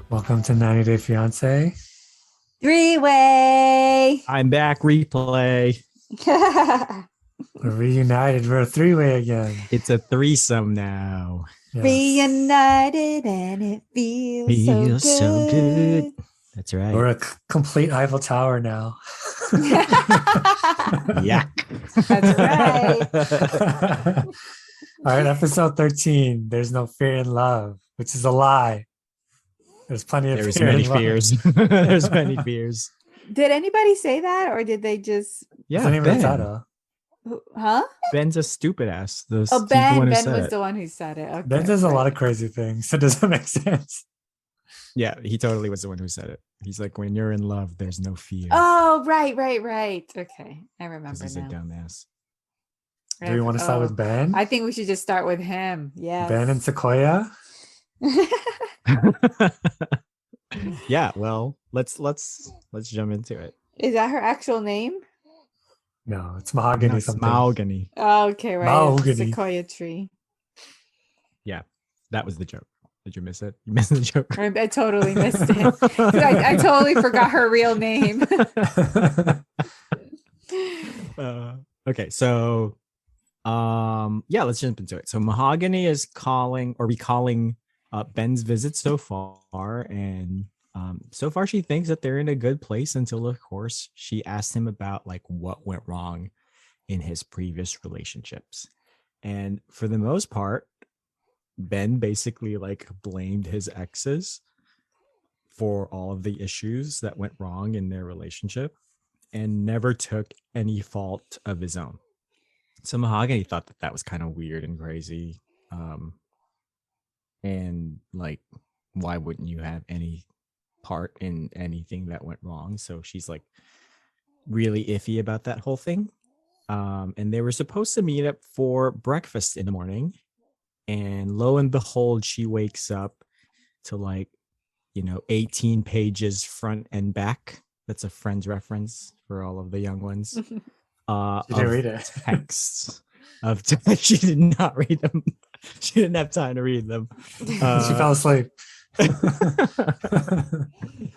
Welcome to 90 Day Fiance. Three-way. I'm back. Replay. We're reunited. We're a three-way again. It's a threesome now. Yes. Reunited and it feels so good. That's right. We're a complete Eiffel Tower now. Yeah. That's right. All right, episode 13. There's no fear in love, which is a lie. There's plenty of There's fear many in love. fears. There's many fears. Did anybody say that or did they just What's the name of the title? huh? Ben's a stupid ass. Ben was the one who said it. Okay, Ben does a lot of crazy things. So does that make sense? Yeah, he totally was the one who said it. He's like, when you're in love, there's no fear. Oh, right. Okay, I remember He's now. a dumbass. Do we want to start with Ben? I think we should just start with him. Yeah. Ben and Sequoia? Yeah, well, let's jump into it. Is that her actual name? No, it's Mahogany No, it's something. Mahogany. Oh, okay, right. Mahogany. It's a sequoia tree. Yeah, that was the joke. Did you miss it? You missed the joke. I totally missed it. 'Cause I totally forgot her real name. Okay, so yeah, let's jump into it. So Mahogany is recalling Ben's visit so far, and so far she thinks that they're in a good place until, of course, she asked him about like what went wrong in his previous relationships. And for the most part, Ben basically like blamed his exes for all of the issues that went wrong in their relationship and never took any fault of his own. So Mahogany thought that was kind of weird and crazy. And like, why wouldn't you have any part in anything that went wrong? So she's like really iffy about that whole thing. And they were supposed to meet up for breakfast in the morning. And lo and behold, she wakes up to like, 18 pages front and back. That's a Friends reference for all of the young ones. She didn't read it. Texts of she did not read them. She didn't have time to read them. She fell asleep.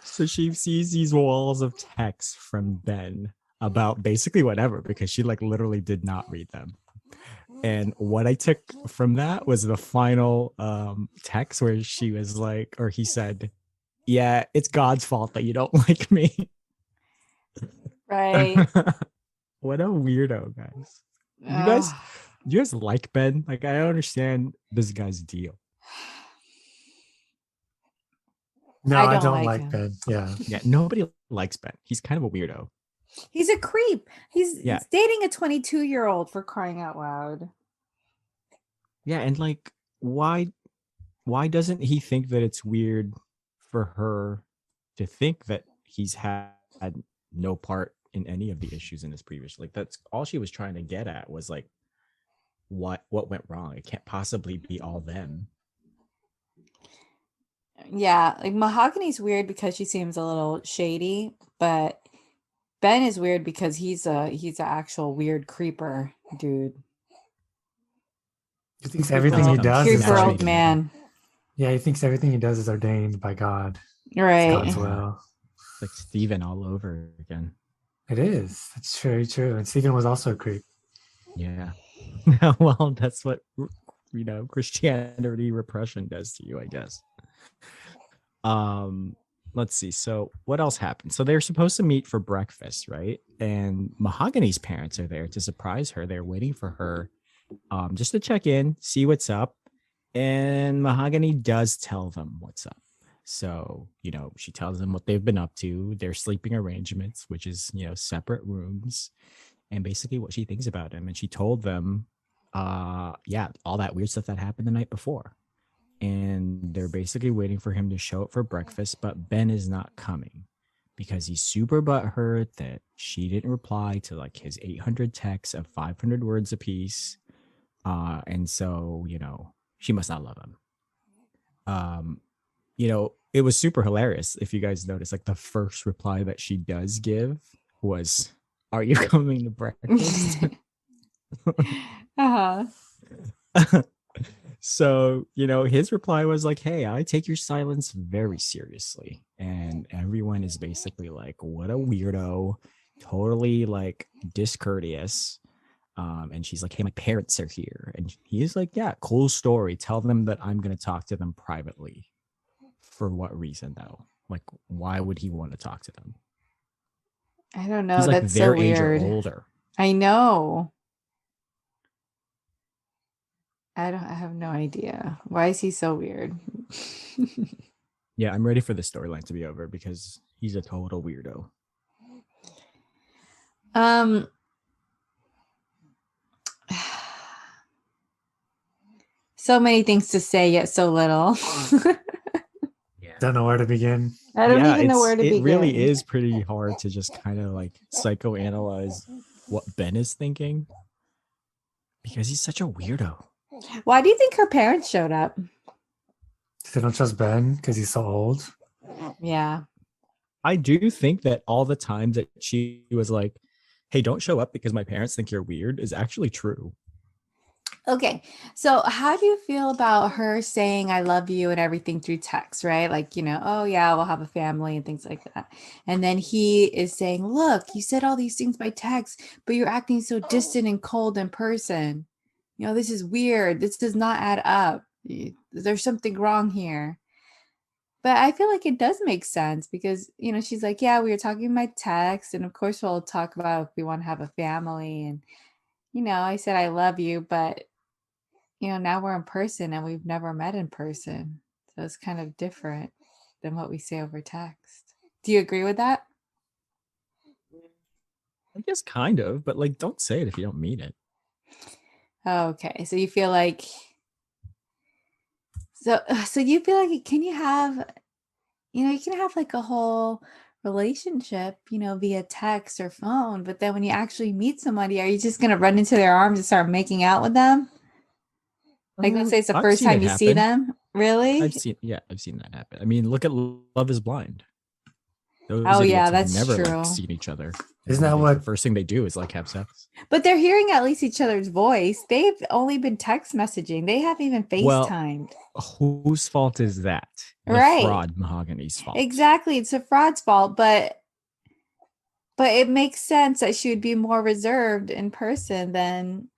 So she sees these walls of text from Ben about basically whatever, because she like literally did not read them. And what I took from that was the final text where she was like, or he said, yeah, it's God's fault that you don't like me. Right. What a weirdo, guys. Do you guys like Ben? Like, I don't understand this guy's deal. No, I don't like him. Ben. Yeah. Yeah, nobody likes Ben. He's kind of a weirdo. He's a creep. He's Yeah. dating a 22-year-old, for crying out loud. Yeah, and like, why doesn't he think that it's weird for her to think that he's had no part in any of the issues in his previous? Like, that's all she was trying to get at, was like, what went wrong? It can't possibly be all them. Yeah, like Mahogany's weird because she seems a little shady, but Ben is weird because he's an actual weird creeper dude. He thinks everything he does is Creeper old like, man. yeah, he thinks everything he does is ordained by God. Right. It's God's will. It's like Steven all over again. It is. It's very true. And Stephen was also a creep. Yeah. Well, that's what Christianity repression does to you, I guess. Let's see. So what else happened? So they're supposed to meet for breakfast, right? And Mahogany's parents are there to surprise her. They're waiting for her just to check in, see what's up. And Mahogany does tell them what's up. So, she tells them what they've been up to, their sleeping arrangements, which is, separate rooms, and basically what she thinks about him. And she told them, all that weird stuff that happened the night before. And they're basically waiting for him to show up for breakfast, but Ben is not coming because he's super butthurt that she didn't reply to like his 800 texts of 500 words apiece. And so, she must not love him. It was super hilarious. If you guys notice, like the first reply that she does give was Are you coming to breakfast? Uh-huh. So, his reply was like, hey, I take your silence very seriously. And everyone is basically like, what a weirdo, totally like discourteous. And she's like, hey, my parents are here. And he's like, yeah, cool story. Tell them that I'm going to talk to them privately. For what reason, though? Like, why would he want to talk to them? I don't know. He's like That's their so age or weird. older. I know. I have no idea. Why is he so weird? Yeah, I'm ready for the storyline to be over because he's a total weirdo. So many things to say, yet so little. Don't know where to begin. I don't even know where to begin. It really is pretty hard to just kind of like psychoanalyze what Ben is thinking because he's such a weirdo. Why do you think her parents showed up? They don't trust Ben because he's so old. Yeah. I do think that all the time that she was like, hey, don't show up because my parents think you're weird is actually true. Okay. So how do you feel about her saying I love you and everything through text, right? Like, oh yeah, we'll have a family and things like that. And then he is saying, look, you said all these things by text, but you're acting so distant and cold in person. This is weird. This does not add up. There's something wrong here. But I feel like it does make sense because, she's like, yeah, we were talking by text. And of course, we'll talk about if we want to have a family. And, I said, I love you. But, now we're in person and we've never met in person. So it's kind of different than what we say over text. Do you agree with that? I guess kind of, but like, don't say it if you don't mean it. Okay. So you feel like, so you feel like, can you have, you can have like a whole relationship, via text or phone, but then when you actually meet somebody, are you just going to run into their arms and start making out with them? Like, let's say it's the first time you see them. Really? I've seen that happen. I mean, look at Love is Blind. Those idiots that's never true. Like, seen each other. Isn't that what the first thing they do is like have sex? But they're hearing at least each other's voice. They've only been text messaging. They haven't even FaceTimed. Well, whose fault is that? Right. Fraud Mahogany's fault. Exactly. It's a fraud's fault, but it makes sense that she would be more reserved in person than.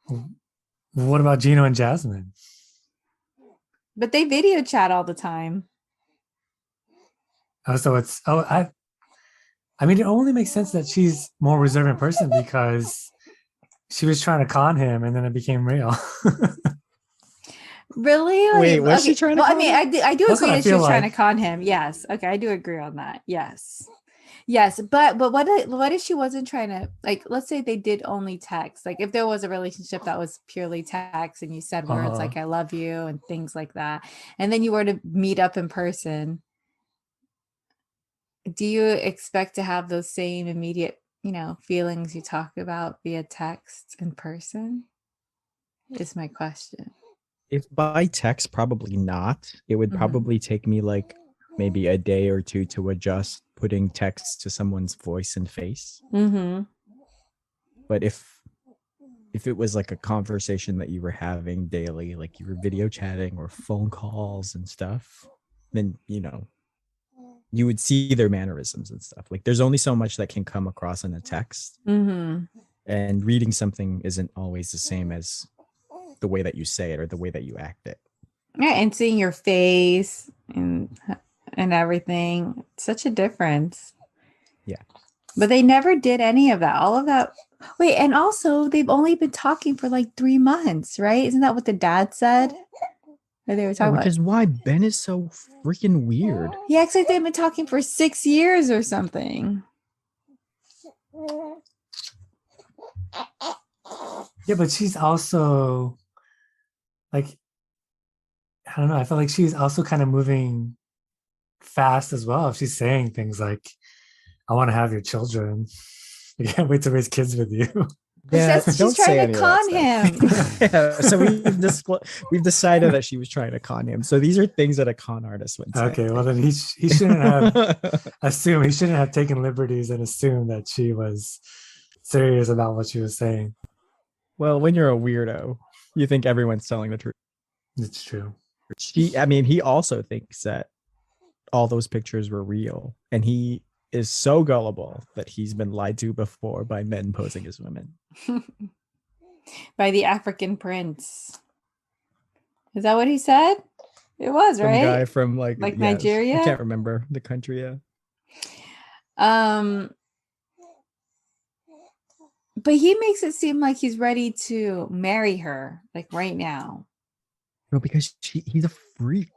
What about Gino and Jasmine? But they video chat all the time. Oh, so it's I mean, it only makes sense that she's more reserved in person because she was trying to con him and then it became real. Really? Wait, was she trying to con him? I do agree that she was trying to con him. Yes. Okay, I do agree on that. Yes. Yes, but what if she wasn't trying to, like, let's say they did only text. Like if there was a relationship that was purely text and you said words like I love you and things like that, and then you were to meet up in person, do you expect to have those same immediate, feelings you talk about via text in person? Is my question. If by text, probably not. It would probably take me like maybe a day or two to adjust putting text to someone's voice and face. Mm-hmm. But if it was like a conversation that you were having daily, like you were video chatting or phone calls and stuff, then, you would see their mannerisms and stuff. Like there's only so much that can come across in a text. Mm-hmm. And reading something isn't always the same as the way that you say it or the way that you act it. Yeah, and seeing your face and everything. Such a difference. Yeah. But they never did any of that. All of that. Wait, and also they've only been talking for like 3 months, right? Isn't that what the dad said? Or they were talking which is why Ben is so freaking weird. He acts like they've been talking for 6 years or something. Yeah, but she's also like, I don't know. I feel like she's also kind of moving fast as well. If she's saying things like, I want to have your children. I can't wait to raise kids with you. Yeah, she's trying to con him. Yeah, so we've decided that she was trying to con him. So these are things that a con artist would say. Okay, well then he shouldn't have assumed. He shouldn't have taken liberties and assumed that she was serious about what she was saying. Well, when you're a weirdo, you think everyone's telling the truth. It's true. He also thinks that all those pictures were real, and he is so gullible that he's been lied to before by men posing as women. By the African prince. Is that what he said? It was, Some right? guy from Like Nigeria? I can't remember the country. Yeah. But he makes it seem like he's ready to marry her, like right now. No, because he's a freak.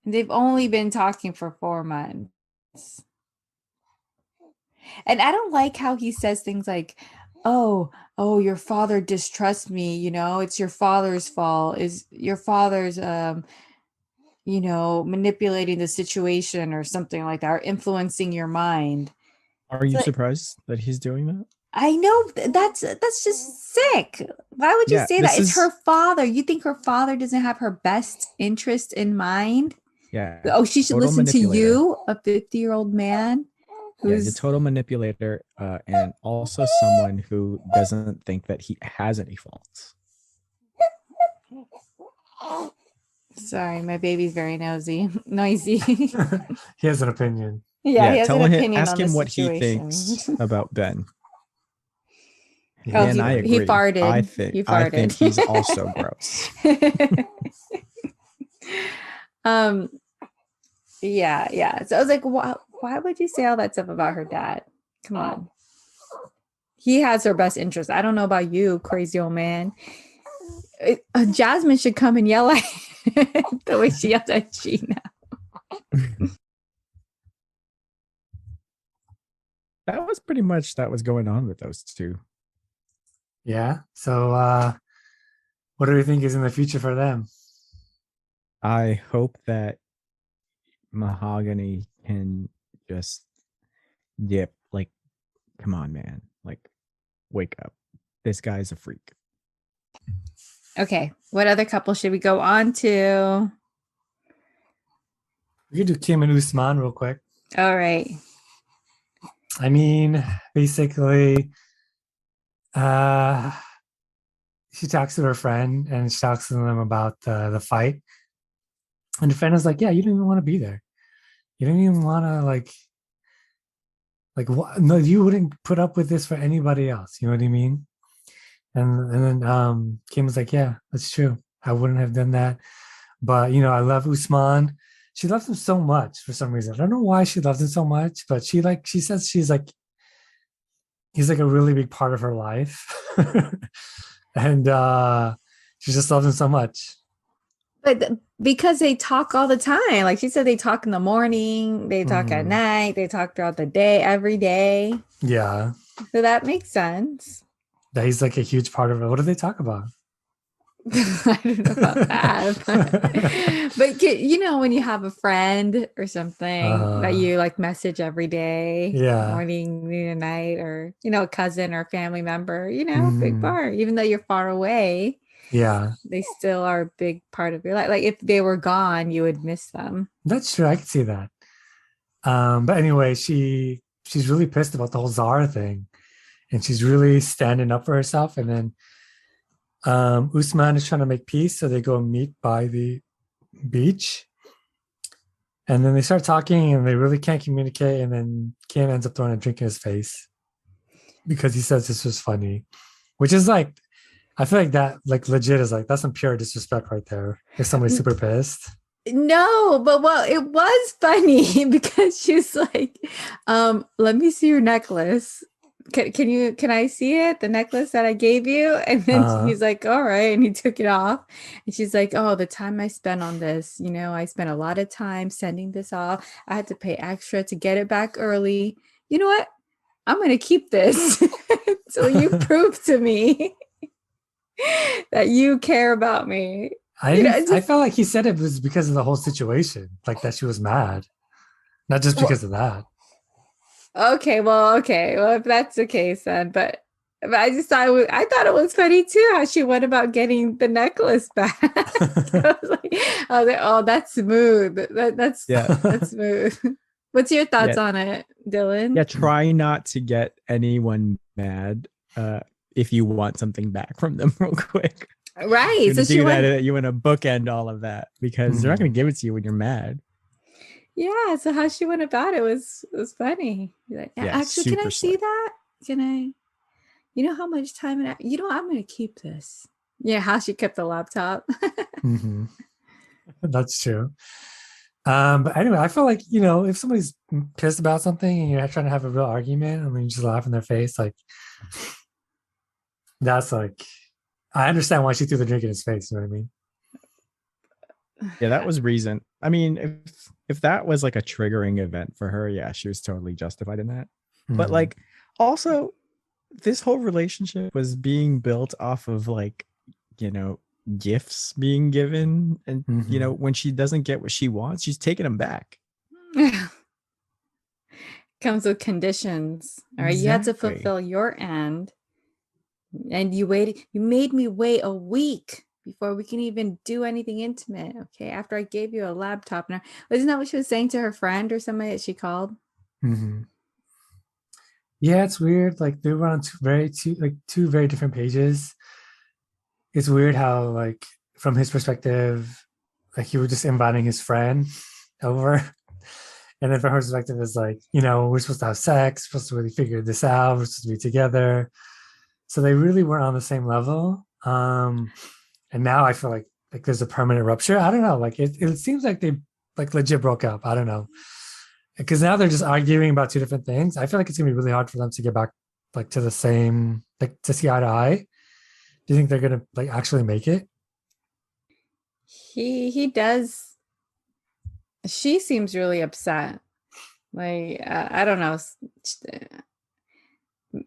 They've only been talking for 4 months. And I don't like how he says things like, oh, your father distrusts me, you know, it's your father's fault. Is your father's manipulating the situation or something like that, or influencing your mind. Are you surprised that he's doing that? I know that's just sick. Why would you say that? It's her father. You think her father doesn't have her best interest in mind? Yeah. Oh, she should listen to you, a 50-year-old man. He's a total manipulator, and also someone who doesn't think that he has any faults. Sorry, my baby's very noisy. He has an opinion. Yeah, he has an opinion. Ask him what he thinks about Ben. Yeah. And I agree. He farted. I think he's also gross. Yeah. So I was like, why would you say all that stuff about her dad? Come on. He has her best interest. I don't know about you, crazy old man. Jasmine should come and yell at the way she yelled at Gina. That was pretty much that was going on with those two. Yeah. So what do you think is in the future for them? I hope that Mahogany can just dip. Like, come on, man. Like, wake up. This guy's a freak. Okay. What other couple should we go on to? We could do Kim and Usman real quick. All right. I mean, basically, she talks to her friend and she talks to them about the fight. And the friend is like, yeah, you didn't even want to be there. You didn't even want to like what? No, you wouldn't put up with this for anybody else. You know what I mean? And then Kim was like, yeah, that's true. I wouldn't have done that. But, I love Usman. She loves him so much for some reason. I don't know why she loves him so much, but she says he's like a really big part of her life. And she just loves him so much. But because they talk all the time. Like she said, they talk in the morning, they talk at night, they talk throughout the day, every day. Yeah. So that makes sense. That he's like a huge part of it. What do they talk about? I don't know about that. But when you have a friend or something that you like message every day, morning, noon, and night, or a cousin or family member, big part. Even though you're far away, they still are a big part of your life. Like if they were gone, you would miss them. That's true. I can see that. But anyway, she's really pissed about the whole Zara thing, and she's really standing up for herself. And then Usman is trying to make peace, so they go meet by the beach, and then they start talking, and they really can't communicate. And then Kim ends up throwing a drink in his face because he says this was funny, which is like, I feel like that, like legit, is like that's some pure disrespect right there. If somebody's super pissed. No, but it was funny because she's like, let me see your necklace. Can I see it? The necklace that I gave you? And then he's like, all right. And he took it off. And she's like, oh, the time I spent on this, I spent a lot of time sending this off. I had to pay extra to get it back early. You know what? I'm going to keep this until you prove to me that you care about me. I felt like he said it was because of the whole situation, like that she was mad, not just because of that. Okay. Well, if that's the case then, but I just thought it was funny too how she went about getting the necklace back. I was like, oh, that's smooth. That's smooth. What's your thoughts on it, Dylan? Yeah, try not to get anyone mad if you want something back from them real quick. Right. You're So gonna she do went. that. You want to bookend all of that because they're not Mhm. gonna give it to you when you're mad. Yeah. So how she went about it was funny. You're like, Yeah, actually, can I super see slick. that? Can I? You know how much time and you know I'm gonna keep this. Yeah, how she kept the laptop. Mhm. That's true. But anyway, I feel like, if somebody's pissed about something and you're trying to have a real argument and then you just laugh in their face, like that's like, I understand why she threw the drink in his face. You know what I mean? Yeah, that was reason. I mean, if that was like a triggering event for her, yeah, she was totally justified in that. But Mhm. like also this whole relationship was being built off of like, you know, gifts being given and Mhm. when she doesn't get what she wants, she's taking them back. Comes with conditions. All right. You had to Exactly. fulfill your end. And you made me wait a week before we can even do anything intimate. Okay. After I gave you a laptop. Now, isn't that what she was saying to her friend or somebody that she called? Mhm. Yeah, it's weird. Like they were on two very different pages. It's weird how like from his perspective, like he was just inviting his friend over. And then from her perspective, it's like, we're supposed to have sex, supposed to really figure this out, we're supposed to be together. So they really weren't on the same level. And now I feel like there's a permanent rupture. I don't know. Like it seems like they like legit broke up. I don't know. Because now they're just arguing about two different things. I feel like it's gonna be really hard for them to get back like to the same, like to see eye to eye. Do you think they're gonna like actually make it? He does. She seems really upset. Like I don't know.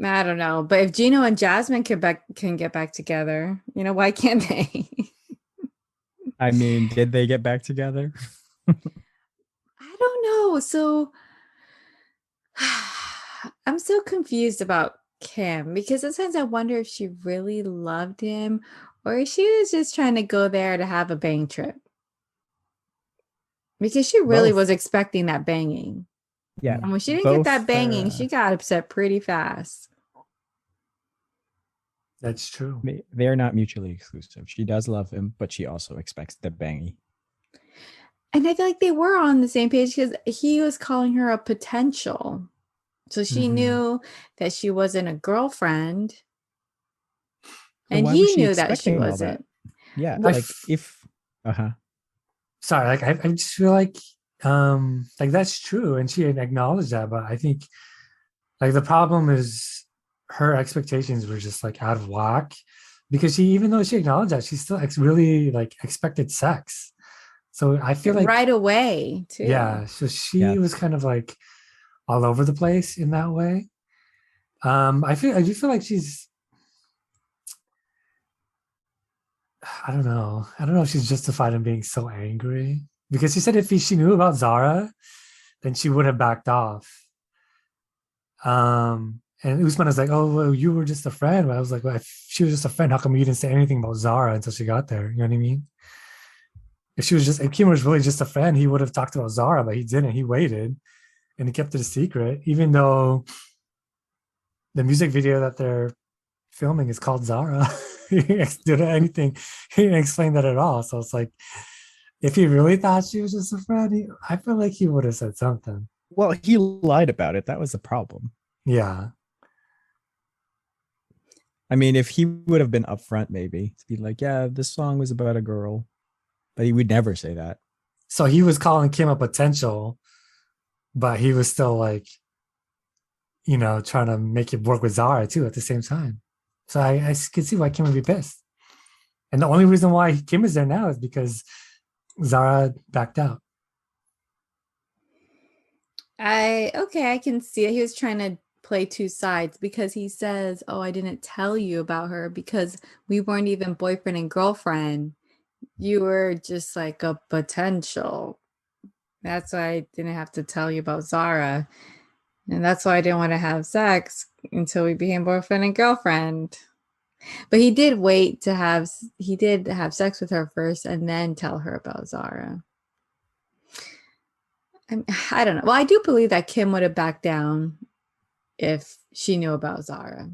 I don't know. But if Gino and Jasmine can get back together, why can't they? I mean, did they get back together? I don't know. So I'm so confused about Kim because sometimes I wonder if she really loved him or if she was just trying to go there to have a bang trip because she really Both. was expecting that banging. Yeah, And when she didn't get that both. banging, she got upset pretty fast. That's true. They're not mutually exclusive. She does love him, but she also expects the bangy. And I feel like they were on the same page because he was calling her a potential. So she Mhm. knew that she wasn't a girlfriend, So and why was he she knew that she expecting all that? wasn't. Yeah, I Well, like f- if uh-huh. Sorry, like I just feel like that's true, and she acknowledged that, but I think like the problem is her expectations were just like out of whack because she, even though she acknowledged that, she still really like expected sex. So I feel like, right away, too. yeah, so Yeah. she was kind of like all over the place in that way. I do feel like she's, I don't know if she's justified in being so angry because she said if she knew about Zara, then she would have backed off. And Usman is like, "Oh, well, you were just a friend." But I was like, "Well, if she was just a friend, how come you didn't say anything about Zara until she got there?" You know what I mean? If Kim was really just a friend, he would have talked about Zara, but he didn't. He waited and he kept it a secret, even though the music video that they're filming is called Zara. He didn't anything. He didn't explain that at all. So it's like, if he really thought she was just a friend, I feel like he would have said something. Well, he lied about it. That was the problem. Yeah. I mean, if he would have been upfront, maybe to be like, "Yeah, this song was about a girl," but he would never say that. So he was calling Kim a potential, but he was still like, trying to make it work with Zara too at the same time. So I can see why Kim would be pissed. And the only reason why Kim is there now is because Zara backed out. I can see it. He was trying to play two sides because he says, "Oh, I didn't tell you about her because we weren't even boyfriend and girlfriend. You were just like a potential. That's why I didn't have to tell you about Zara. And that's why I didn't want to have sex until we became boyfriend and girlfriend." But he did have sex with her first and then tell her about Zara. I don't know. Well, I do believe that Kim would have backed down if she knew about Zara.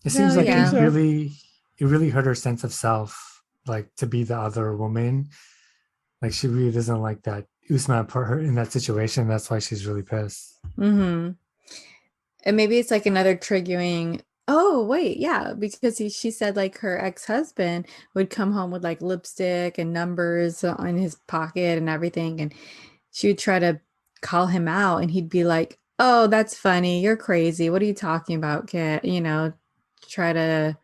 It So seems I like think yeah. so. it really hurt her sense of self, like to be the other woman. Like she really doesn't like that Usman put her in that situation. That's why she's really pissed. Mm-hmm. And maybe it's like another triggering. Oh, wait, yeah, because she said like her ex-husband would come home with like lipstick and numbers on his pocket and everything, and she would try to call him out, and he'd be like, "Oh, that's funny. You're crazy. What are you talking about, kid?" Try to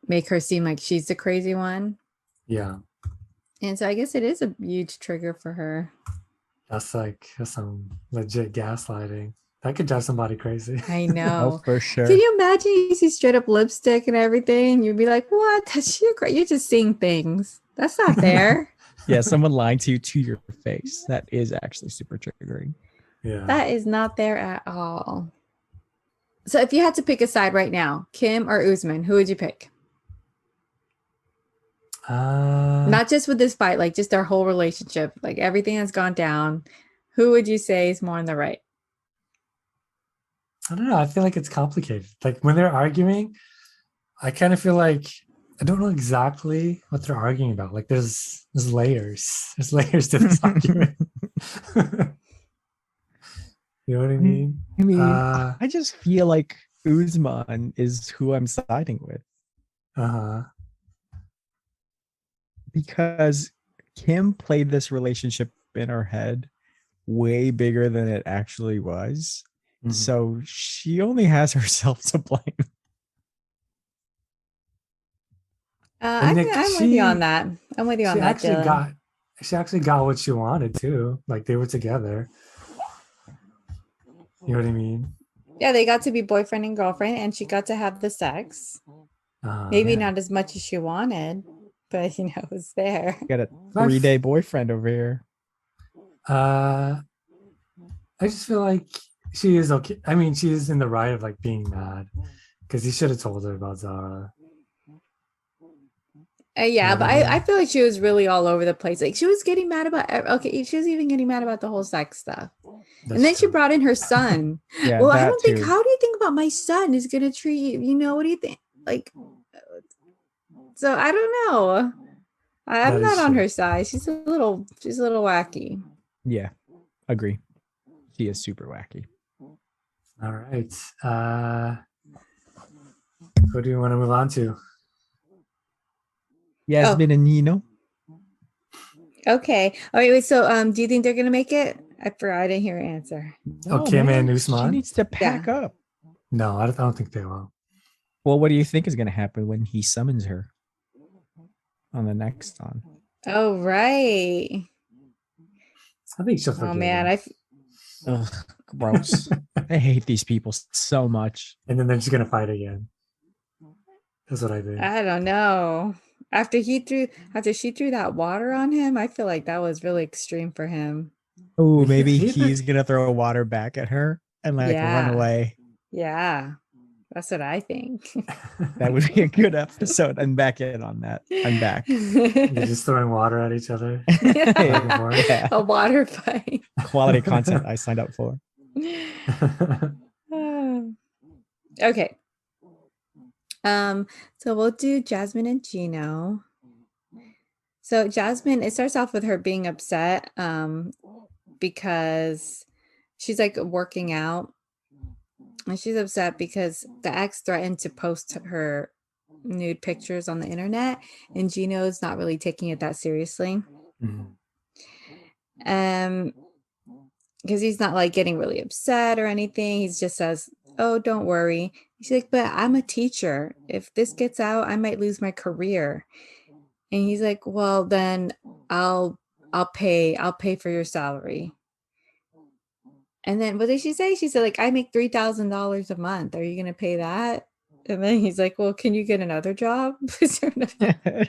make her seem like she's the crazy one. Yeah, And so I guess it is a huge trigger for her. that's some legit gaslighting. That could drive somebody crazy. I Oh, know. for Can sure. you imagine you see straight up lipstick and everything? You'd be like, what? That's you're just seeing things. That's not there. Yeah, someone lying to your face. That is actually super triggering. Yeah. That is not there at all. So if you had to pick a side right now, Kim or Usman, who would you pick? Uh, Not just with this fight, like just their whole relationship, like everything that's gone down. Who would you say is more on the right? I don't know. I feel like it's complicated. Like when they're arguing, I kind of feel like I don't know exactly what they're arguing about. Like there's layers. There's layers to this argument. You know what I mean? I mean, Uh I just feel like Usman is who I'm siding with uh-huh. because Kim played this relationship in her head way bigger than it actually was. Mhm. So she only has herself to blame. And like I'm with you on that. I'm with you she on that, actually Dylan. got she actually got what she wanted too. Like they were together. You know what I mean? Yeah, they got to be boyfriend and girlfriend, and she got to have the sex. Maybe Yeah. not as much as she wanted, but it was there. Got a But 3-day boyfriend over here. uh I just feel like she is okay. I mean, she is in the right of like being mad because he should have told her about Zara. You know Yeah, what I but I mean? feel like she was really all over the place. Like she was getting mad about okay, she was even getting mad about the whole sex stuff. And That's then she true. brought in her son. Yeah, Well, I that don't think, too. how do you think about my son is gonna treat you? What do you think? Like, so I don't know. I'm That not is on true. her side. She's a little wacky. Yeah, agree. She is super wacky. All right. Who do you want to move on to? Oh, Yasmin and Nino. okay. All right, wait, so do you think they're gonna make it? I forgot, I didn't hear an answer. Oh, No, Kim and man. She Usman? needs to Yeah. pack up. No, I don't think they will. Well, what do you think is going to happen when he summons her on the next one? Oh, right. I think she'll Oh forgive man, him. Ugh, gross. I hate these people so much. And then they're just gonna fight again. That's what I think. I don't know. After she threw that water on him, I feel like that was really extreme for him. Oh, maybe He he's going to throw water back at her and like run Yeah. away. Yeah. That's what I think. That would be a good episode. I'm back in on that. I'm back. They're just throwing water at each other. Back and forth. Yeah. A water fight. Quality content I signed up for. Okay. So we'll do Jasmine and Gino. So Jasmine, it starts off with her being upset because she's like working out, and she's upset because the ex threatened to post her nude pictures on the internet, and Gino's not really taking it that seriously. Mhm. Um, because he's not like getting really upset or anything. He just says, "Oh, don't worry." She's like, "But I'm a teacher. If this gets out, I might lose my career." And he's like, "Well, then I'll I'll pay for your salary." And then what did she say? She said, like, "I make $3,000 a month. Are you gonna pay that?" And then he's like, "Well, can you get another job?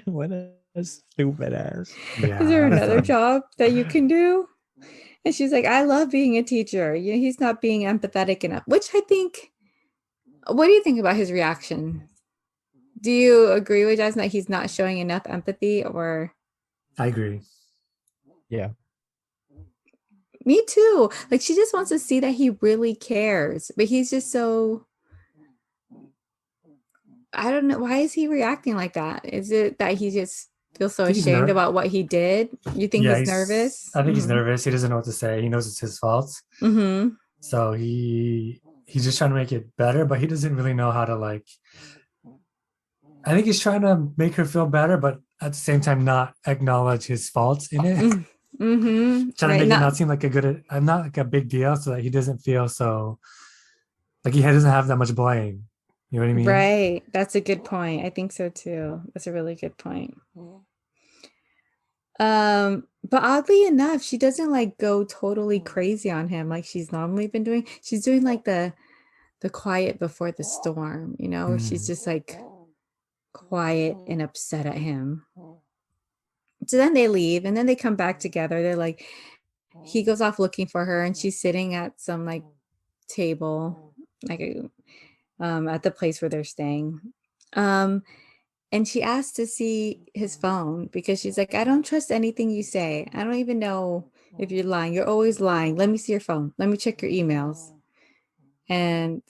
What a stupid ass. Is there Yeah, that's another dumb. job that you can do?" And she's like, "I love being a teacher. He's not being empathetic enough," which I think, what do you think about his reaction? Do you agree with Jasmine that he's not showing enough empathy? Or I agree. Yeah. me too. Like she just wants to see that he really cares, but he's just so I don't know. Why is he reacting like that? Is it that he just feels so I think he's ashamed about what he did? You think yeah, he's nervous? I think he's nervous. He doesn't know what to say. He knows it's his fault. Mm-hmm. So he's just trying to make it better, but he doesn't really know how to like I think he's trying to make her feel better, but at the same time not acknowledge his faults in it. Mm-hmm. Trying to Right. make it not Not seem like not like a big deal so that he doesn't feel so like he doesn't have that much blame. You know what I mean? right. That's a good point. I think so too. That's a really good point. But oddly enough, she doesn't like go totally crazy on him like she's normally been doing. She's doing like the quiet before the storm, where she's Mm. just like quiet and upset at him. So then they leave and then they come back together. They're like, he goes off looking for her and she's sitting at some like table, like at the place where they're staying. Um, and she asked to see his phone because she's like, I don't trust anything you say. I don't even know if you're lying. You're always lying. Let me see your phone. Let me check your emails. And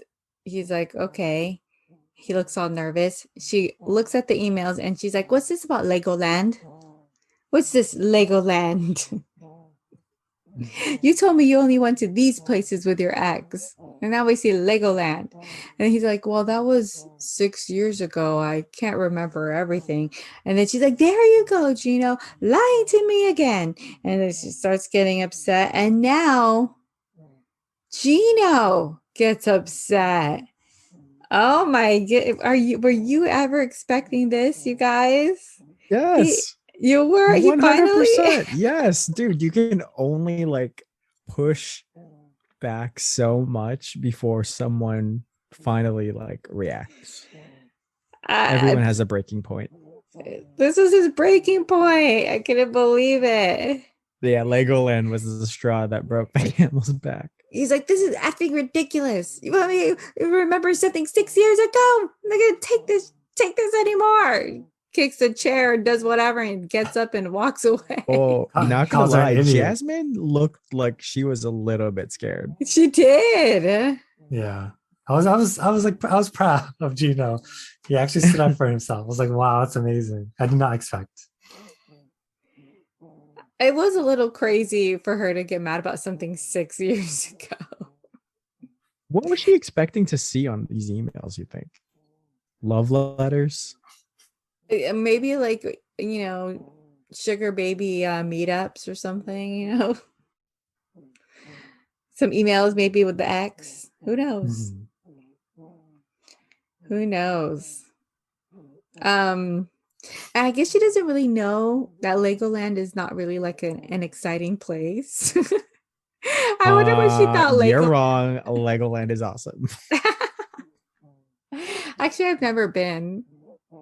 he's like, okay. He looks all nervous. She looks at the emails and she's like, what's this about Legoland? What's this Legoland? You told me you only went to these places with your ex. And now we see Legoland. And he's like, well, that was 6 years ago. I can't remember everything. And then she's like, there you go, Gino, lying to me again. And then she starts getting upset. And now Gino gets upset. Oh my god. Were you ever expecting this, you guys? He Yes. you were he finally 100%. Yes, dude, you can only like push back so much before someone finally like reacts. I, Everyone has a breaking point. this was his breaking point. I couldn't believe it. Yeah, Legoland was the straw that broke the camel's back. He's like, this is effing ridiculous. You want me to remember something 6 years ago? I'm not gonna take this anymore. Kicks a chair, does whatever, and gets up and walks away. Oh, not gonna Calls her an lie, idiot. Jasmine looked like she was a little bit scared. She did. Yeah. I was proud of Gino. He actually stood up for himself. I was like, wow, that's amazing. I did not expect. It was a little crazy for her to get mad about something 6 years ago. What was she expecting to see on these emails, you think? Love letters? Maybe like, sugar baby meetups or something, some emails maybe with the ex. Who knows? Mm-hmm. Who knows? I guess she doesn't really know that Legoland is not really like an exciting place. I wonder what she thought You're Lego. wrong. Legoland is awesome. Actually, I've never been.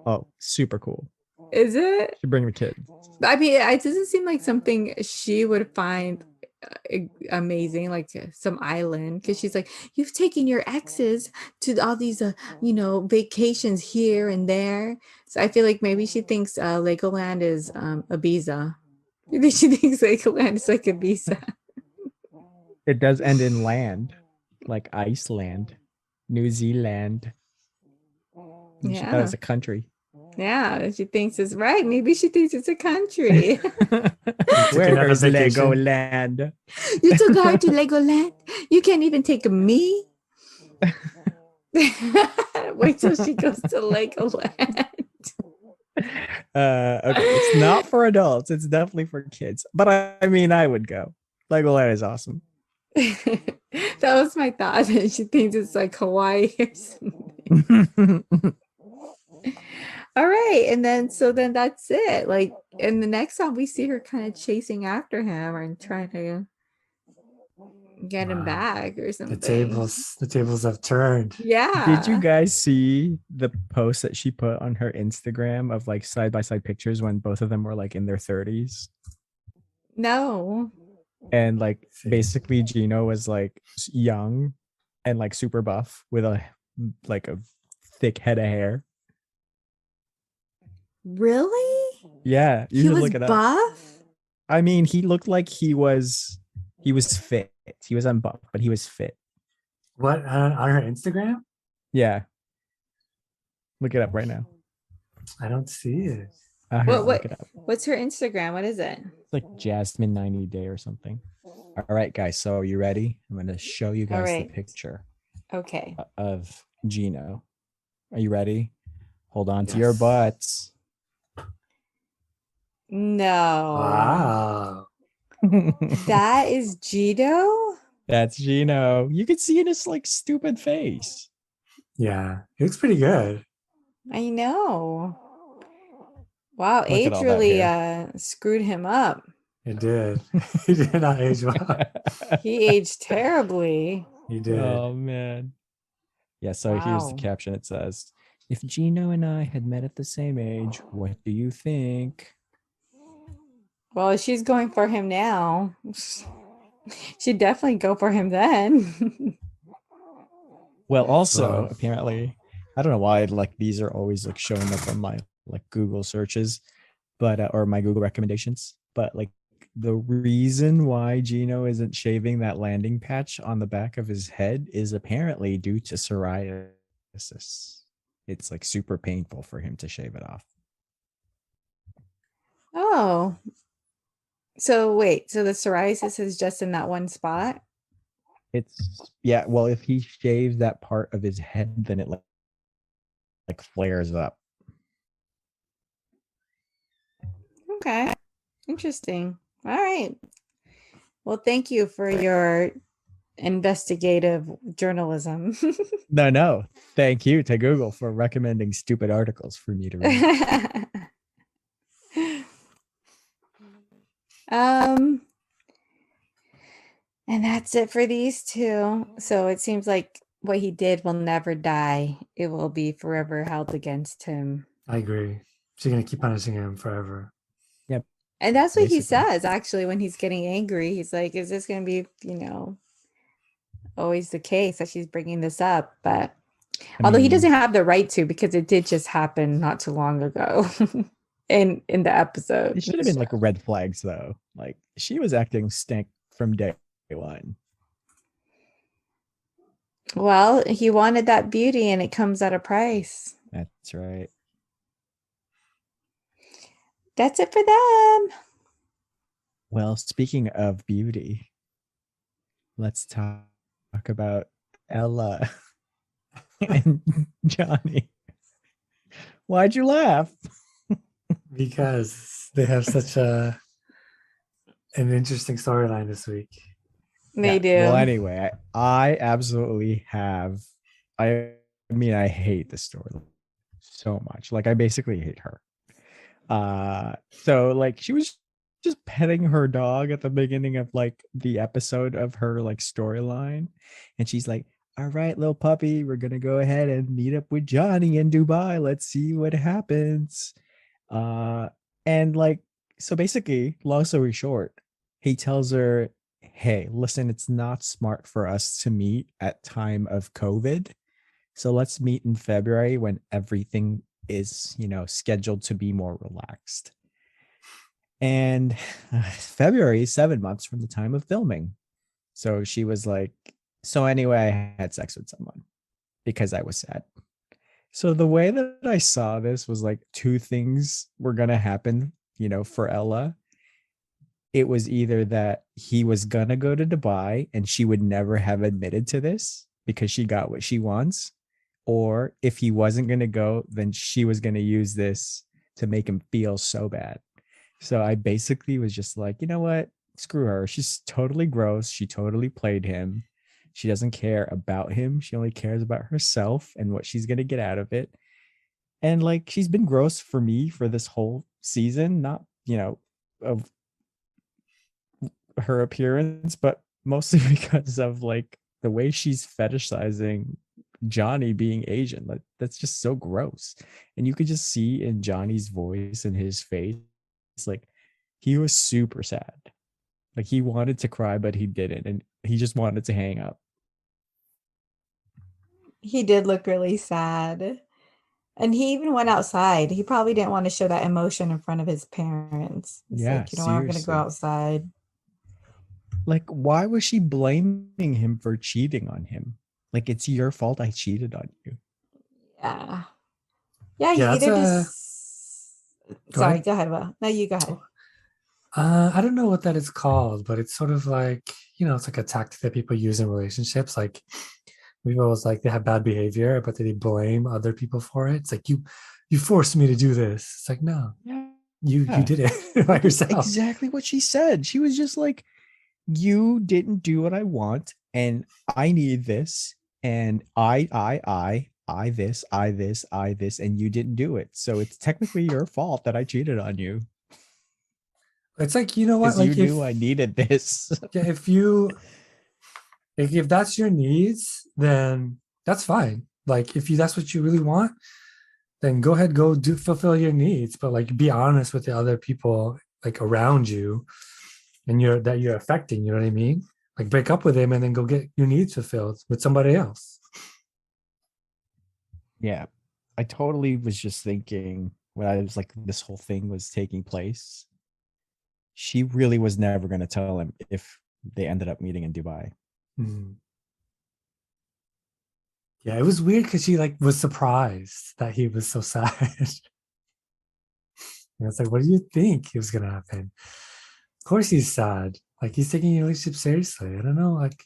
Oh, super cool. Is it? Should bring the kids. I mean, it doesn't seem like something she would find amazing, like some island, because she's like, you've taken your exes to all these vacations here and there. So I feel like maybe she thinks Legoland is Ibiza. Maybe she thinks Legoland is like Ibiza. It does end in land, like Iceland, New Zealand. She thought it was a country. Yeah, she thinks it's right. Maybe she thinks it's a country. Where is Legoland? You took her to Legoland? You can't even take me? Wait till she goes to Legoland. Okay, it's not for adults. It's definitely for kids. But I mean, I would go. Legoland is awesome. That was my thought. She thinks it's like Hawaii or something. All right. And then that's it. Like in the next song, we see her kind of chasing after him and trying to get him back or something. The tables have turned. Yeah. Did you guys see the post that she put on her Instagram of like side by side pictures when both of them were like in their 30s? No. And like basically Gino was like young and like super buff with a thick head of hair. Really? Yeah, you should look it up. Buff? I mean, he looked like he was fit. He was unbuffed, but he was fit. What on her Instagram? Yeah. Look it up right now. I don't see it. Look it up. What's her Instagram? What is it? It's like Jasmine 90 Day or something. All right, guys. So are you ready? I'm going to show you guys the picture Okay. of Gino. Are you ready? Hold on to Yes. your butts. No. Wow. That is Gino? That's Gino. You can see in his like stupid face. Yeah, he looks pretty good. I know. Wow, Look at age all that really hair. screwed him up. It did. He did not age well. He aged terribly. He did. Oh man. Yeah, so here's the Wow. caption. It says, if Gino and I had met at the same age, what do you think? Well, she's going for him now. She'd definitely go for him then. Well, also Oh. apparently, I don't know why like these are always like showing up on my like Google searches, but or my Google recommendations. But like the reason why Gino isn't shaving that landing patch on the back of his head is apparently due to psoriasis. It's like super painful for him to shave it off. Oh. So wait, so the psoriasis is just in that one spot? It's yeah, well, if he shaves that part of his head, then it like flares up. Okay. Interesting. All right. Well, thank you for your investigative journalism. No. Thank you to Google for recommending stupid articles for me to read. And that's it for these two. So it seems like what he did will never die. It will be forever held against him. I agree. She's gonna keep punishing him forever. Yep. And that's what he Basically. says actually when he's getting angry. He's like, is this going to be, always the case that she's bringing this up? But although he doesn't have the right to, because it did just happen not too long ago in the episode. It should have been like red flags though. Like she was acting stink from day one. Well, he wanted that beauty and it comes at a price. That's right. That's it for them. Well, speaking of beauty, let's talk about Ella and Johnny. Why'd you laugh? Because they have such an interesting storyline this week. They do. Well, anyway, I absolutely have. I mean, I hate the story so much. Like, I basically hate her. So like she was just petting her dog at the beginning of like the episode of her like storyline, and she's like, all right, little puppy, we're gonna go ahead and meet up with Johnny in Dubai. Let's see what happens. And like, so basically, long story short, he tells her, hey, listen, it's not smart for us to meet at time of COVID, so let's meet in February when everything is, scheduled to be more relaxed. And February is 7 months from the time of filming. So she was like, so anyway, I had sex with someone because I was sad. So the way that I saw this was like two things were going to happen, for Ella. It was either that he was going to go to Dubai and she would never have admitted to this because she got what she wants. Or if he wasn't going to go, then she was going to use this to make him feel so bad. So I basically was just like, you know what? Screw her. She's totally gross. She totally played him. She doesn't care about him. She only cares about herself and what she's going to get out of it. And like, she's been gross for me for this whole season, not, of her appearance, but mostly because of like the way she's fetishizing Johnny being Asian. Like that's just so gross. And you could just see in Johnny's voice and his face, it's like he was super sad. Like he wanted to cry, but he didn't. And he just wanted to hang up. He did look really sad. And he even went outside. He probably didn't want to show that emotion in front of his parents. He's Yeah, like, I'm going to go outside. Like, why was she blaming him for cheating on him? Like, it's your fault I cheated on you. Yeah. Yeah, you Yeah, that's either a just go sorry, ahead. go ahead. Well, no, you go ahead. I don't know what that is called, but it's sort of like, it's like a tactic that people use in relationships. Like people always like they have bad behavior, but they blame other people for it. It's like you forced me to do this. It's like, no, you Yeah. did it by That's yourself. exactly what she said. She was just like, you didn't do what I want, and I need this, and I this, and you didn't do it. So it's technically your fault that I cheated on you It's like, you know what? because you Like knew I needed this. yeah, if you like if that's your needs, then that's fine. Like if you that's what you really want, then go ahead, go do fulfill your needs. But like be honest with the other people like around you and you're affecting, you know what I mean? Like break up with him and then go get your needs fulfilled with somebody else. Yeah. I totally was just thinking when I was like, this whole thing was taking place, she really was never going to tell him if they ended up meeting in Dubai. Mhm. Yeah, it was weird because she like was surprised that he was so sad. And it's like, what do you think was gonna happen? Of course he's sad. Like he's taking your relationship seriously. I don't know. Like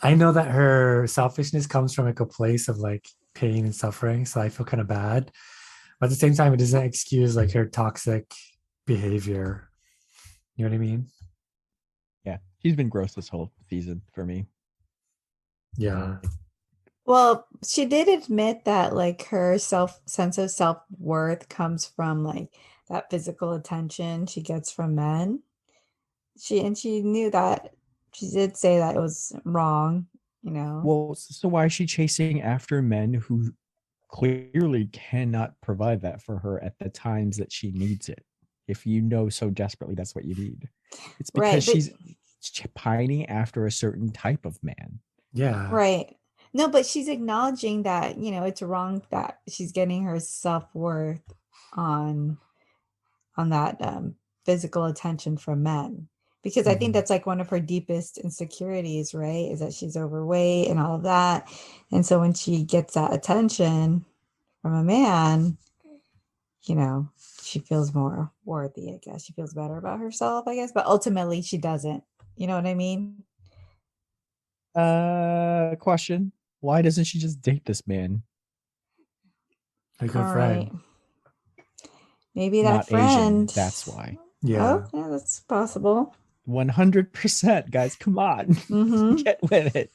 I know that her selfishness comes from like a place of like pain and suffering. So I feel kind of bad. But at the same time, it doesn't excuse like her toxic behavior. You know what I mean? Yeah. She's been gross this whole season for me. Yeah. Well, she did admit that like her sense of self-worth comes from like that physical attention she gets from men. She knew that she did say that it was wrong, you know. Well, so why is she chasing after men who clearly cannot provide that for her at the times that she needs it? If you know so desperately that's what you need, it's because Right, but she's pining after a certain type of man. Yeah. right. No, but she's acknowledging that, it's wrong that she's getting her self-worth on that physical attention from men. Because I think Mhm. that's like one of her deepest insecurities, right? Is that she's overweight and all of that. And so when she gets that attention from a man, you know, she feels more worthy, I guess. She feels better about herself, I guess. But ultimately, she doesn't. You know what I mean? Question. Why doesn't she just date this man? A All good right. friend. Maybe that Not Asian. friend. That's why. Oh, Yeah. yeah, that's possible. 100%, guys. Come on. Mm-hmm. Get with it.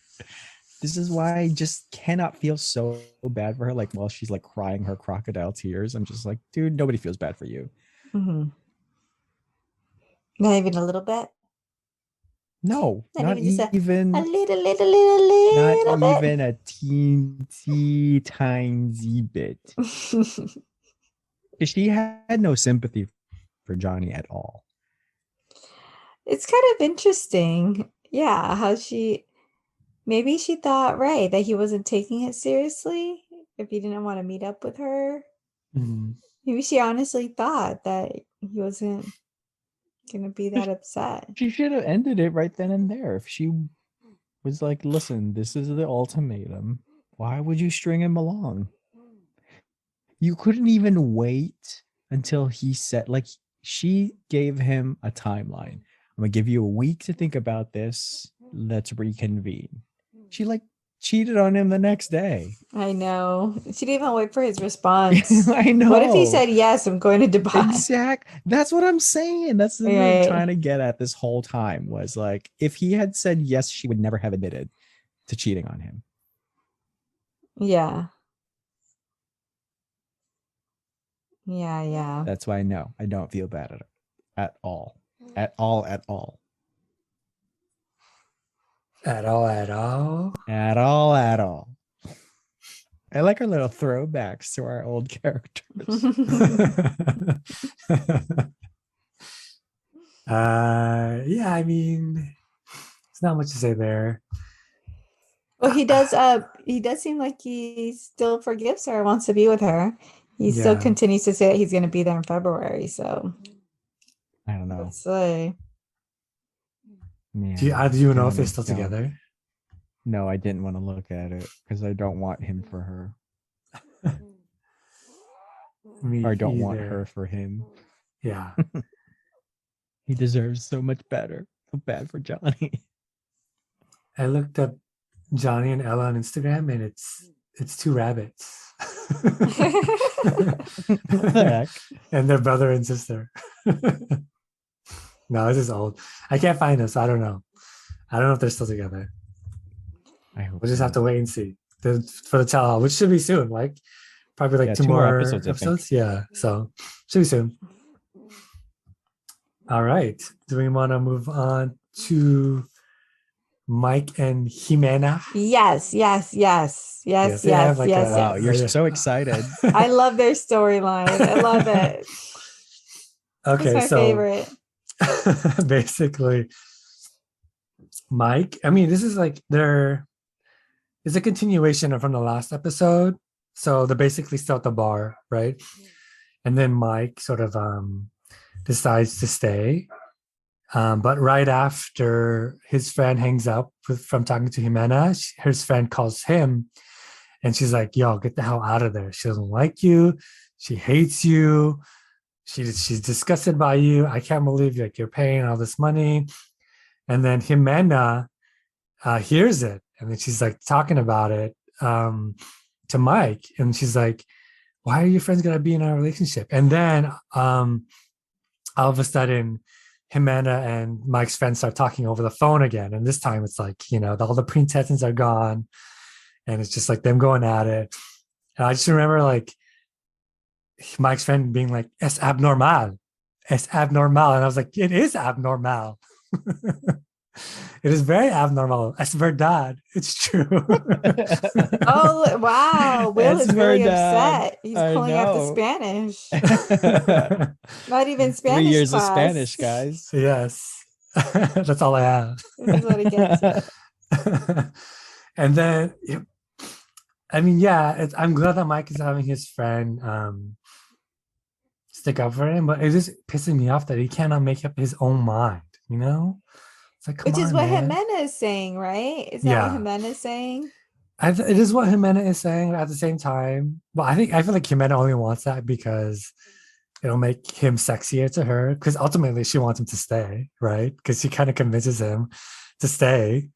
This is why I just cannot feel so bad for her. Like, while she's like crying her crocodile tears, I'm just like, dude, nobody feels bad for you. Mm-hmm. Not even a little bit. No, Not not even just a even, little, not little even a teensy tiny bit. bit. She had no sympathy for Johnny at all. It's kind of interesting. Yeah, how maybe she thought, right, that he wasn't taking it seriously if he didn't want to meet up with her. Mhm. Maybe she honestly thought that he wasn't gonna be that upset. She should have ended it right then and there. If she was like, listen, this is the ultimatum, why would you string him along? You couldn't even wait until he said, like, she gave him a timeline. I'm gonna give you a week to think about this. Let's reconvene. She like cheated on him the next day. I know. She didn't even wait for his response. I What if he know. said, yes, I'm going to Dubai? That's what I'm saying. That's what I'm trying Right. to get at this whole time was like, if he had said yes, she would never have admitted to cheating on him. Yeah. Yeah, yeah. That's why no, I don't feel bad at all. At all, at all. At all, at all. At all, at all. I like our little throwbacks to our old characters. Yeah, I mean, it's not much to say there. Well, he does seem like he still forgives her, wants to be with her. He still Yeah. continues to say that he's going to be there in February. So I don't know. let's see. Yeah, Do you know if they're gonna still go. together? No, I didn't want to look at it because I don't want him for her. Me or don't want either. her for him. Yeah. He deserves so much better. So bad for Johnny. I looked up Johnny and Ella on Instagram, and it's two rabbits. What the heck? And their brother and sister. No, this is old. I can't find them, so I don't know. I don't know if they're still together. I hope We'll just so. have to wait and see for the tell, which should be soon. Like probably like Yeah, two two more more episodes, I think. episodes. Yeah, so should be soon. All right. Do we want to move on to Mike and Ximena? Yes, yes, yes, yes, They have yes, like yes, Wow, yes. you're so excited. I love their storyline. I love it. It's Okay, my so favorite. basically, Mike. I mean, this is like it's a continuation from the last episode. So they're basically still at the bar, right? And then Mike sort of decides to stay. But right after his friend hangs up from talking to Ximena, his friend calls him and she's like, yo, get the hell out of there. She doesn't like you. She hates you. She's disgusted by you. I can't believe like you're paying all this money. And then Ximena hears it. And then she's like talking about it to Mike. And she's like, why are your friends going to be in a relationship? And then all of a sudden, Ximena and Mike's friends start talking over the phone again. And this time it's like, all the pretensions are gone. And it's just like them going at it. And I just remember like Mike's friend being like, es abnormal. Es abnormal. And I was like, it is abnormal. It is very abnormal. Es verdad. It's true. Oh, wow. Will It's is really verdad. upset. He's I pulling out the know. Spanish. Not even 3 Spanish years class. of Spanish, guys. Yes. That's all I have. This is what he gets. And then, I mean, yeah, I'm glad that Mike is having his friend stick up for him, but it just pissing me off that he cannot make up his own mind, It's like, come Which is on, what man. Ximena is saying, right? Is that Yeah. what Ximena is saying? It is what Ximena is saying, but at the same time, well, I feel like Ximena only wants that because it'll make him sexier to her, because ultimately she wants him to stay, right? Because she kind of convinces him to stay.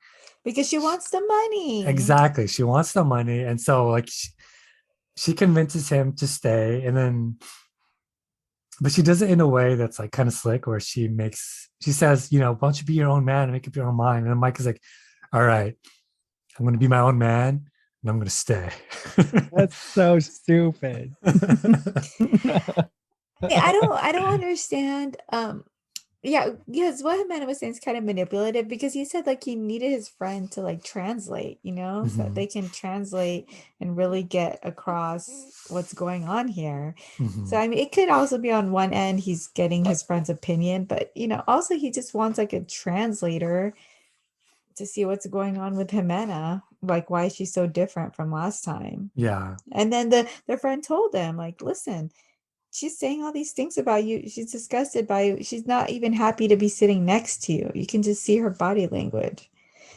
Because she wants the money. Exactly. She wants the money. And so like she convinces him to stay, and then but she does it in a way that's like kind of slick, where she says, why don't you be your own man and make up your own mind? And then Mike is like, all right, I'm going to be my own man and I'm going to stay. That's so stupid. I don't understand. Yeah, because what Ximena was saying is kind of manipulative, because he said like he needed his friend to like translate, so that they can translate and really get across what's going on here. So I mean, it could also be on one end he's getting his friend's opinion, but also he just wants like a translator to see what's going on with Ximena, like why she's so different from last time. Yeah. And then the friend told him like, listen, she's saying all these things about you. She's disgusted by you. She's not even happy to be sitting next to you. You can just see her body language.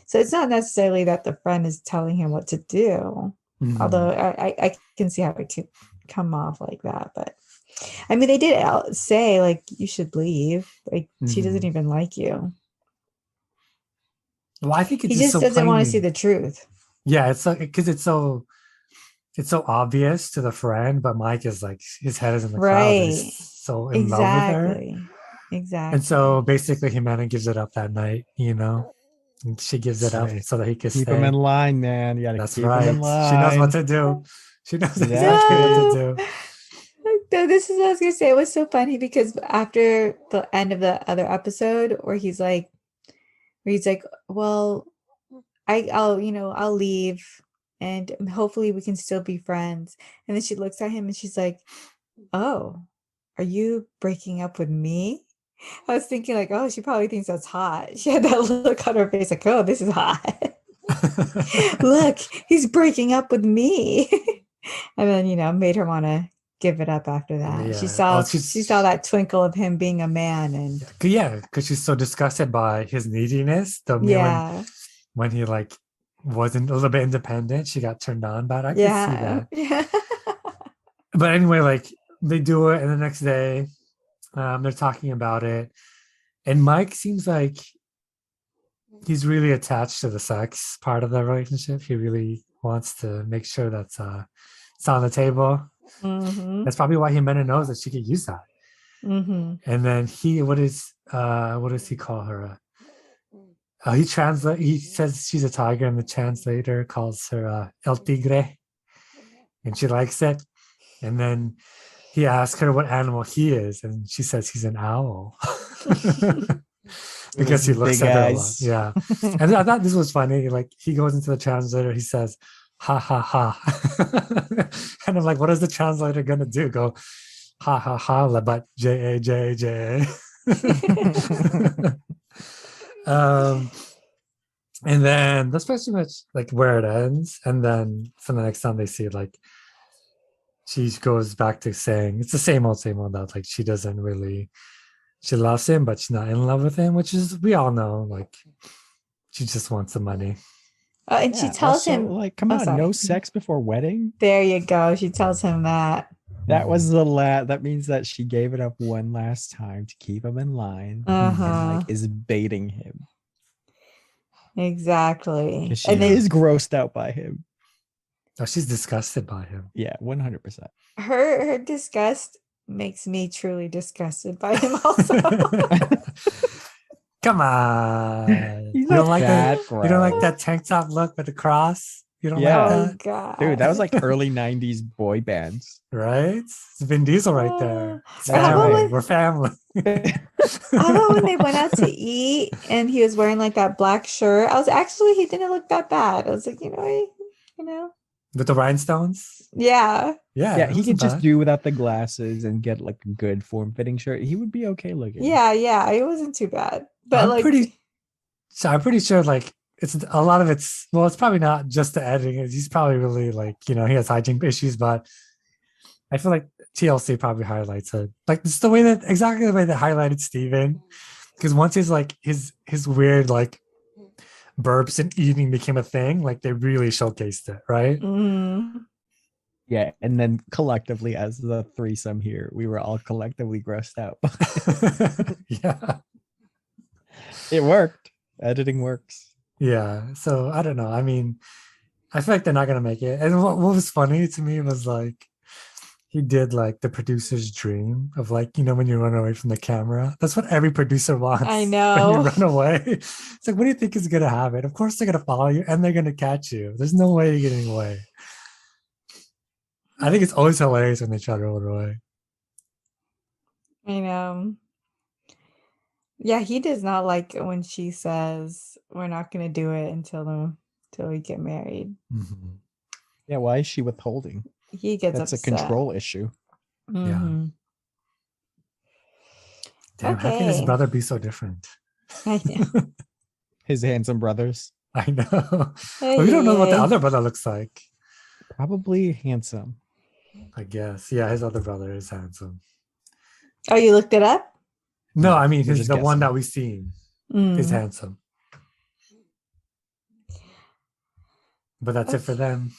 So it's not necessarily that the friend is telling him what to do, although I can see how it could come off like that. But I mean, they did say like you should leave. Like she doesn't even like you. Well, I think he just doesn't want to see the truth. Yeah, it's like because it's so obvious to the friend, but Mike is like his head is in the clouds. And he's so in love with her. Exactly. And so basically, Ximena gives it up that night. And she gives it up so that he can keep stay. him in line, man. You gotta That's keep right. him in line. She knows what to do. She knows exactly what to do. No, this is what I was gonna say. It was so funny because after the end of the other episode, where he's like, well, I'll leave and hopefully we can still be friends. And then she looks at him and she's like, oh, are you breaking up with me? I was thinking like, oh, she probably thinks that's hot. She had that look on her face like, oh, this is hot. Look, he's breaking up with me. And then, made her want to give it up after that. Yeah. She saw that twinkle of him being a man. And because she's so disgusted by his neediness. When he like wasn't a little bit independent, she got turned on by it. I can see that. Yeah. But anyway, like they do it, and the next day, they're talking about it, and Mike seems like he's really attached to the sex part of the relationship. He really wants to make sure that's it's on the table. Mm-hmm. That's probably why Ximena knows that she could use that. Mm-hmm. And then what does he call her? He says she's a tiger, and the translator calls her El Tigre, and she likes it. And then he asks her what animal he is, and she says he's an owl. Because he looks big at her a lot. eyes. Yeah. And I thought this was funny. Like he goes into the translator, he says, ha ha ha. And I'm like, what is the translator gonna do? Go ha ha ha, but J-A. And then that's pretty much like where it ends. And then for the next time they see it, like she goes back to saying it's the same old that like she doesn't really, she loves him, but she's not in love with him, which is, we all know, like she just wants the money. And she tells him, like, come on, no sex before wedding. There you go. She tells him that. That was that means that she gave it up one last time to keep him in line, and like is baiting him. Exactly. She is grossed out by him. Oh, she's disgusted by him. Yeah, 100%. Her disgust makes me truly disgusted by him also. Come on. You don't like that? You don't like that tank top look with the cross? You don't like Oh that? God. Dude, that was like early 90s boy bands. Right? It's Vin Diesel right there. We're family. How about when they went out to eat and he was wearing like that black shirt? He didn't look that bad. I was like, you know. With the rhinestones? Yeah. Yeah. He could just do without the glasses and get like a good form-fitting shirt. He would be okay looking. Yeah, it wasn't too bad. But I'm pretty sure like it's a lot of it's probably not just the editing. He's probably really like, he has hygiene issues, but I feel like TLC probably highlights it. Like it's exactly the way they highlighted Steven. Because once his weird like burps and eating became a thing, like they really showcased it, right? Yeah, and then collectively as the threesome here, we were all collectively grossed out. Yeah. It worked. Editing works. Yeah. So I don't know. I mean, I feel like they're not gonna make it. And what was funny to me was like he did like the producer's dream of like, when you run away from the camera. That's what every producer wants. I know. When you run away. It's like, what do you think is gonna happen? Of course they're gonna follow you and they're gonna catch you. There's no way you're getting away. I think it's always hilarious when they try to run away. I know. Yeah, he does not like it when she says we're not going to do it until we get married. Mm-hmm. Yeah, why is she withholding? He gets That's upset. a control issue. Mm-hmm. Yeah. Damn, how can his brother be so different? I know. His handsome brothers. I know. But we don't know what the other brother looks like. Probably handsome. I guess. Yeah, his other brother is handsome. Oh, you looked it up? No, I mean the one that we've seen is handsome. But that's it for them.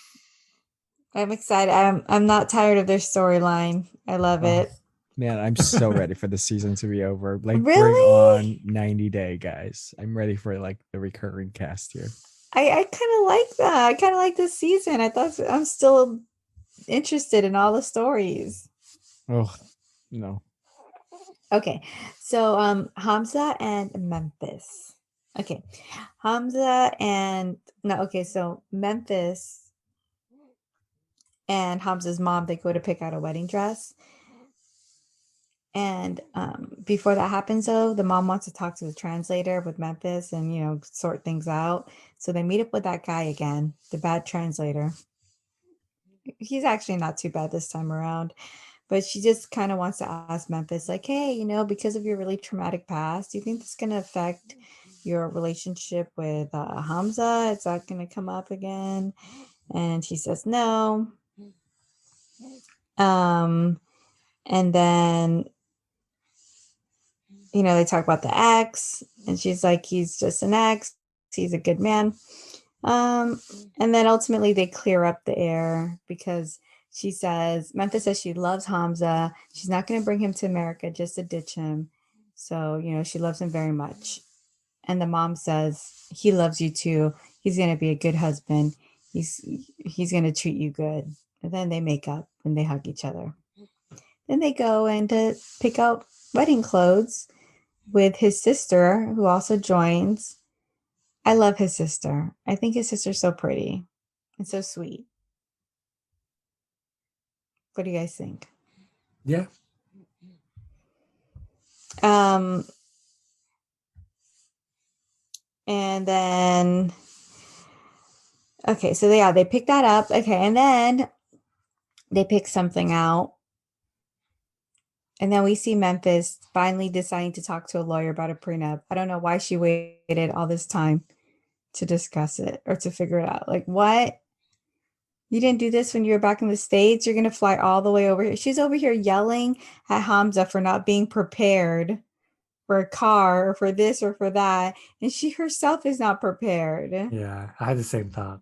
I'm excited. I'm not tired of their storyline. I love it. Man, I'm so ready for the season to be over. Like, really? Bring on 90 Day, guys. I'm ready for like the recurring cast here. I kind of like that. I kind of like this season. I'm still interested in all the stories. Oh, no. Okay, so Hamza and Memphis. Okay, so Memphis and Hamza's mom, they go to pick out a wedding dress. And before that happens, though, the mom wants to talk to the translator with Memphis and, sort things out. So they meet up with that guy again, the bad translator. He's actually not too bad this time around. But she just kind of wants to ask Memphis, like, hey, because of your really traumatic past, do you think this is going to affect your relationship with Hamza? Is that going to come up again? And he says no. And then, they talk about the ex, and she's like, he's just an ex. He's a good man. And then ultimately they clear up the air because she says, Memphis says she loves Hamza. She's not going to bring him to America just to ditch him. So, she loves him very much. And the mom says, he loves you too. He's going to be a good husband. He's going to treat you good. And then they make up and they hug each other. Then they go and to pick out wedding clothes with his sister, who also joins. I love his sister. I think his sister's so pretty and so sweet. What do you guys think? Yeah. And then, okay, so they pick that up. Okay, and then they pick something out. And then we see Memphis finally deciding to talk to a lawyer about a prenup. I don't know why she waited all this time to discuss it or to figure it out. Like, what? You didn't do this when you were back in the States? You're going to fly all the way over here. She's over here yelling at Hamza for not being prepared for a car or for this or for that. And she herself is not prepared. Yeah. I had the same thought.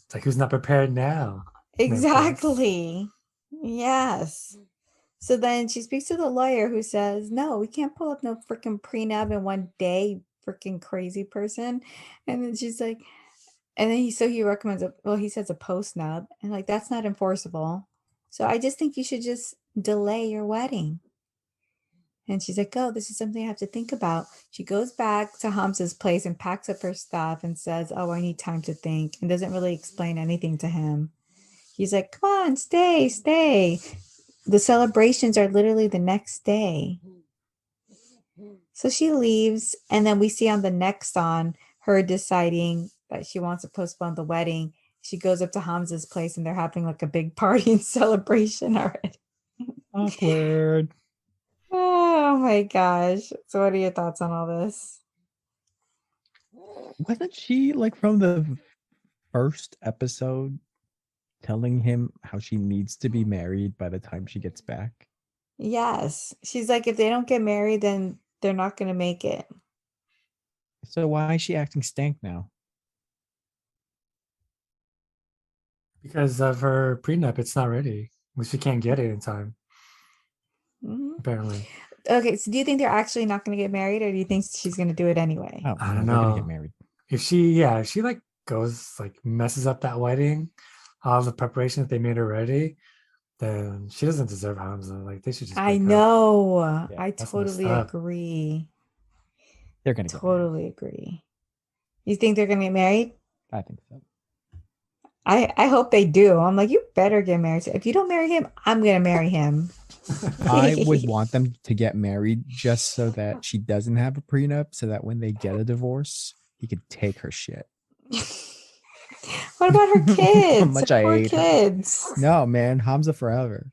It's like, who's not prepared now? Exactly. Yes. So then she speaks to the lawyer who says, no, we can't pull up no freaking prenup in one day, freaking crazy person. And then she's like, and then he recommends he says a post nub, and like, that's not enforceable. So I just think you should just delay your wedding. And she's like, oh, this is something I have to think about. She goes back to Hamza's place and packs up her stuff and says, oh, I need time to think, and doesn't really explain anything to him. He's like, come on, stay. The celebrations are literally the next day. So she leaves, and then we see on the next on her deciding that she wants to postpone the wedding. She goes up to Hamza's place, and they're having like a big party and celebration already. Awkward. Oh my gosh. So what are your thoughts on all this? Wasn't she like from the first episode telling him how she needs to be married by the time she gets back? Yes. She's like, if they don't get married, then they're not going to make it. So why is she acting stank now? Because of her prenup, it's not ready. Well, she can't get it in time, apparently. Okay, so do you think they're actually not going to get married, or do you think she's going to do it anyway? Oh, I don't they're gonna know. get married. If she like goes like messes up that wedding, all the preparation that they made her ready, then she doesn't deserve Hamza. Like, they should just I break up. know. Yeah, I that's totally messed up. agree. They're gonna get married. Totally agree. You think they're going to get married? I think so. I hope they do. I'm like, you better get married. If you don't marry him, I'm going to marry him. I would want them to get married just so that she doesn't have a prenup, so that when they get a divorce, he could take her shit. What about her kids? How much I Poor hate her. kids. No, man, Hamza forever.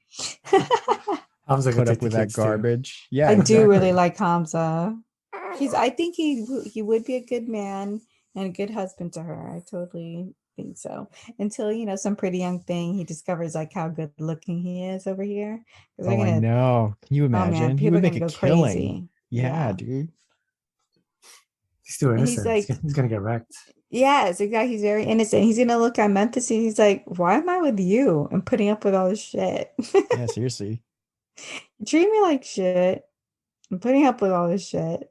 Hamza Put gonna up take the with that kids too. garbage. Yeah, I do exactly. really like Hamza. I think he would be a good man and a good husband to her. I totally think so. Until, some pretty young thing, he discovers like how good looking he is over here. Oh, I know. Can you Oh man, imagine? He people would are make gonna a go killing. crazy. Yeah, dude. He's still And he's innocent. like, He's gonna get wrecked. yes, exactly. He's very innocent. He's gonna look at Memphis and he's like, why am I with you and putting up with all this shit? Yeah, seriously. You treat me like shit. I'm putting up with all this shit.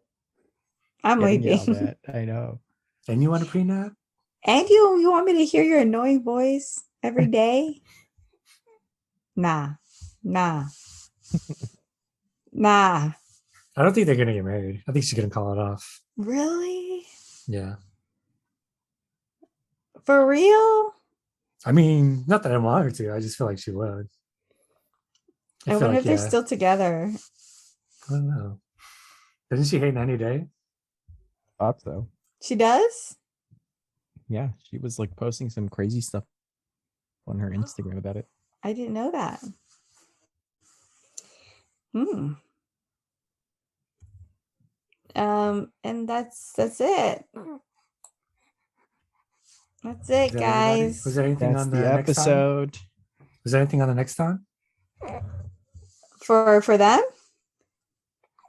I'm Getting yelled leaving. at. I know. And you want a prenup? And you want me to hear your annoying voice every day? Nah. Nah. I don't think they're gonna get married. I think she's gonna call it off. Really? Yeah. For real? I mean, not that I want her to. I just feel like she would. I wonder if they're still together. I don't know. Doesn't she hate 90 Day? Thought so. She does? Yeah, she was like posting some crazy stuff on her Instagram about it. I didn't know that. And that's it. That's it, guys. Was there anything That's on the the next time? episode. Was there anything on the next time? For them?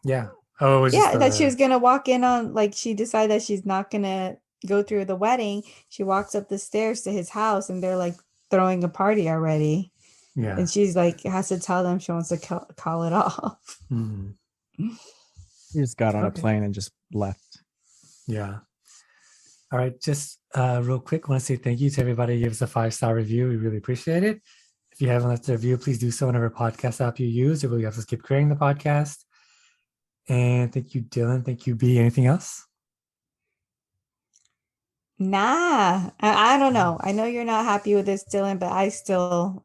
Yeah. Oh, it was Yeah, just that she was gonna walk in on, like, she decided that she's not gonna go through the wedding. She walks up the stairs to his house and they're like throwing a party already. Yeah. And she's like, has to tell them she wants to call it off. Mhm. He just got on a Okay. plane and just left. Yeah. All right. Just real quick, want to say thank you to everybody who gave us a 5-star review. We really appreciate it. If you haven't left a review, please do so in whatever podcast app you use. It really helps us keep creating the podcast. And thank you, Dylan. Thank you, B. Anything else? Nah, I don't know. I know you're not happy with this, Dylan, but I still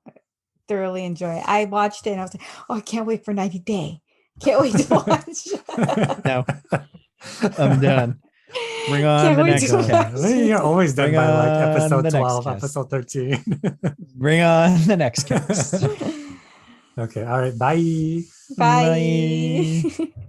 thoroughly enjoy it. I watched it and I was like, oh, I can't wait for 90 Day. Can't wait to watch. No, I'm done. Bring on Can't the wait next to cast. watch. You're always done Bring by like on episode the next 12, cast. episode 13. Bring on the next cast. Okay. All right. Bye. Bye. Bye.